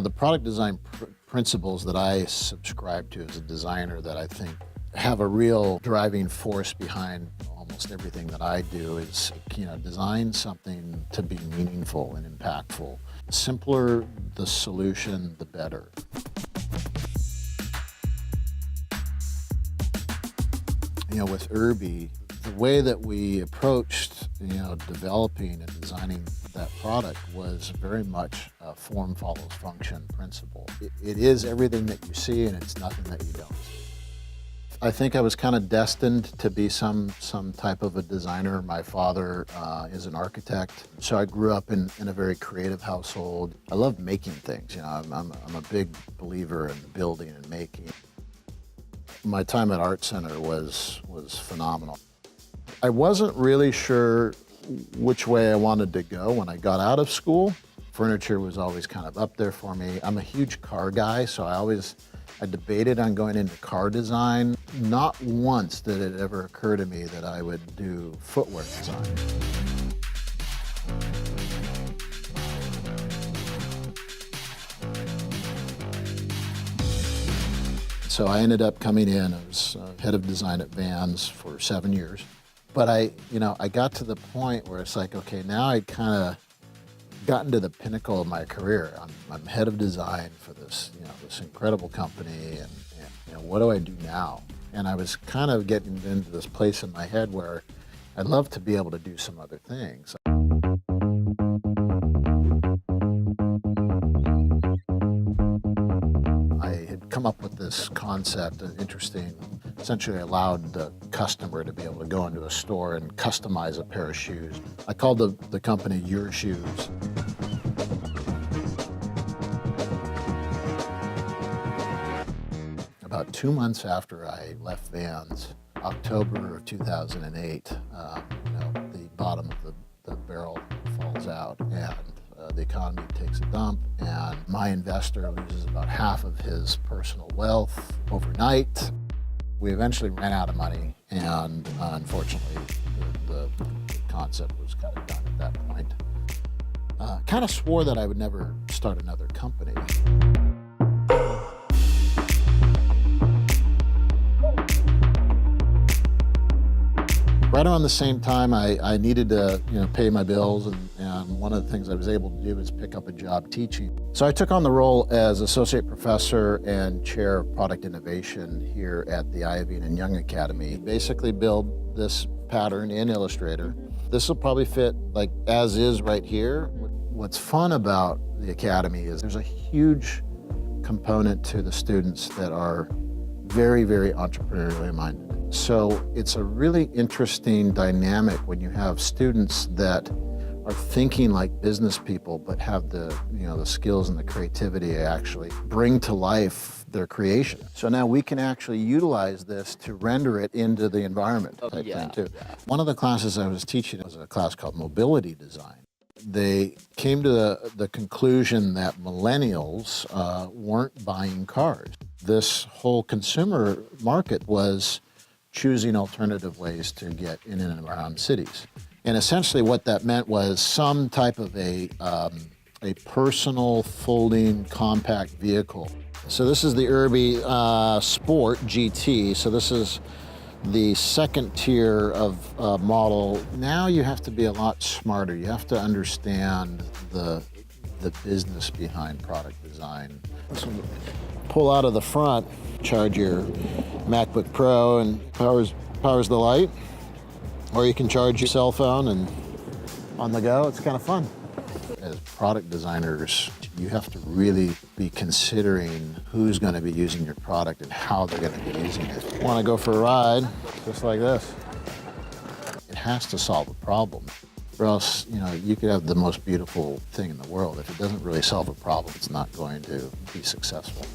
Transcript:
The product design principles that I subscribe to as a designer that I think have a real driving force behind almost everything that I do is, design something to be meaningful and impactful. The simpler the solution, the better. With Urb-E, the way that we approached, developing and designing that product was very much a form follows function principle. It is everything that you see and it's nothing that you don't see. I think I was kind of destined to be some type of a designer. My father is an architect, so I grew up in a very creative household. I love making things. I'm a big believer in building and making. My time at Art Center was phenomenal. I wasn't really sure which way I wanted to go when I got out of school. Furniture was always kind of up there for me. I'm a huge car guy, so I debated on going into car design. Not once did it ever occur to me that I would do footwear design. So I ended up coming in, I was head of design at Vans for 7 years. But I got to the point where it's like, okay, now I kind of gotten to the pinnacle of my career. I'm head of design for this, this incredible company, and what do I do now? And I was kind of getting into this place in my head where I'd love to be able to do some other things. I had come up with this concept, essentially allowed the customer to be able to go into a store and customize a pair of shoes. I called the company Your Shoes. About 2 months after I left Vans, October of 2008, the bottom of the barrel falls out and the economy takes a dump, and my investor loses about half of his personal wealth overnight. We eventually ran out of money, and unfortunately, the concept was kind of done at that point. Kind of swore that I would never start another company. Right around the same time, I needed to pay my bills, and one of the things I was able to do was pick up a job teaching. So I took on the role as associate professor and chair of product innovation here at the Iovine and Young Academy. Basically build this pattern in Illustrator. This will probably fit like as is right here. What's fun about the Academy is there's a huge component to the students that are very, very entrepreneurially minded. So it's a really interesting dynamic when you have students that are thinking like business people, but have the skills and the creativity to actually bring to life their creation. So now we can actually utilize this to render it into the environment type thing too. Yeah. One of the classes I was teaching was a class called Mobility Design. They came to the conclusion that millennials weren't buying cars. This whole consumer market was choosing alternative ways to get in and around cities. And essentially what that meant was some type of a personal folding compact vehicle. So this is the Urb-E Sport GT. So this is the second tier of model. Now you have to be a lot smarter. You have to understand the business behind product design. So pull out of the front, charge your MacBook Pro and powers the light, or you can charge your cell phone and on the go. It's kind of fun. As product designers, you have to really be considering who's going to be using your product and how they're going to be using it. Want to go for a ride, just like this. It has to solve a problem, or else you could have the most beautiful thing in the world. If it doesn't really solve a problem, it's not going to be successful.